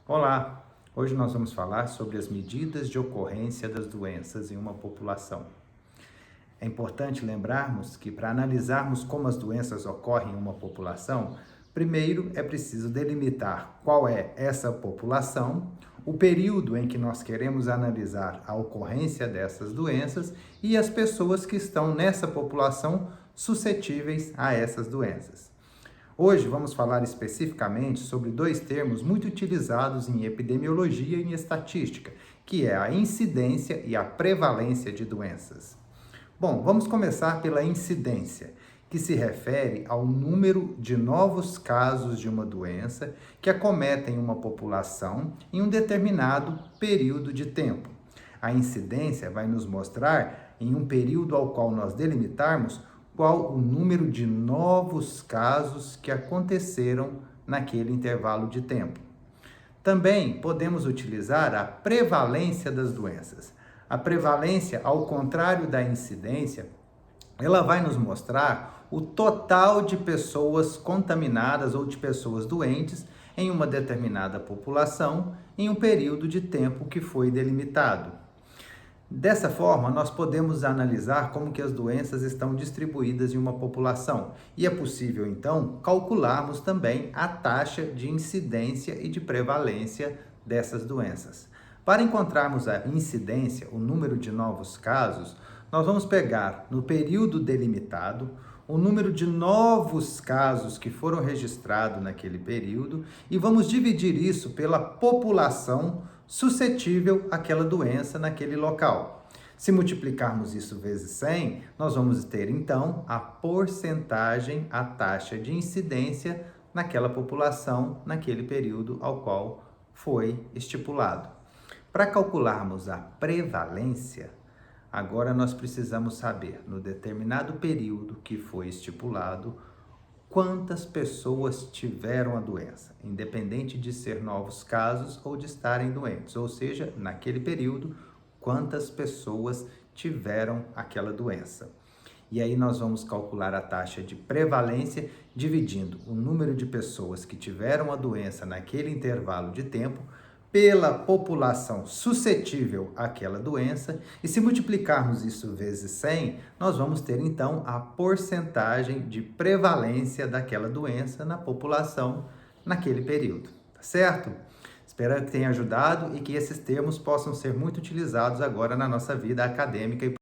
Olá! Hoje nós vamos falar sobre as medidas de ocorrência das doenças em uma população. É importante lembrarmos que para analisarmos como as doenças ocorrem em uma população, primeiro é preciso delimitar qual é essa população, o período em que nós queremos analisar a ocorrência dessas doenças e as pessoas que estão nessa população suscetíveis a essas doenças. Hoje vamos falar especificamente sobre dois termos muito utilizados em epidemiologia e em estatística, que é a incidência e a prevalência de doenças. Bom, vamos começar pela incidência, que se refere ao número de novos casos de uma doença que acometem uma população em um determinado período de tempo. A incidência vai nos mostrar, em um período ao qual nós delimitarmos, qual o número de novos casos que aconteceram naquele intervalo de tempo. Também podemos utilizar a prevalência das doenças. A prevalência, ao contrário da incidência, ela vai nos mostrar o total de pessoas contaminadas ou de pessoas doentes em uma determinada população em um período de tempo que foi delimitado. Dessa forma, nós podemos analisar como que as doenças estão distribuídas em uma população e é possível, então, calcularmos também a taxa de incidência e de prevalência dessas doenças. Para encontrarmos a incidência, o número de novos casos, nós vamos pegar no período delimitado o número de novos casos que foram registrados naquele período e vamos dividir isso pela população suscetível àquela doença naquele local. Se multiplicarmos isso vezes 100, nós vamos ter então a porcentagem, a taxa de incidência naquela população, naquele período ao qual foi estipulado. Para calcularmos a prevalência, agora nós precisamos saber, no determinado período que foi estipulado, quantas pessoas tiveram a doença, independente de ser novos casos ou de estarem doentes, ou seja, naquele período, quantas pessoas tiveram aquela doença. E aí nós vamos calcular a taxa de prevalência dividindo o número de pessoas que tiveram a doença naquele intervalo de tempo pela população suscetível àquela doença, e se multiplicarmos isso vezes 100, nós vamos ter então a porcentagem de prevalência daquela doença na população naquele período, tá certo? Espero que tenha ajudado e que esses termos possam ser muito utilizados agora na nossa vida acadêmica e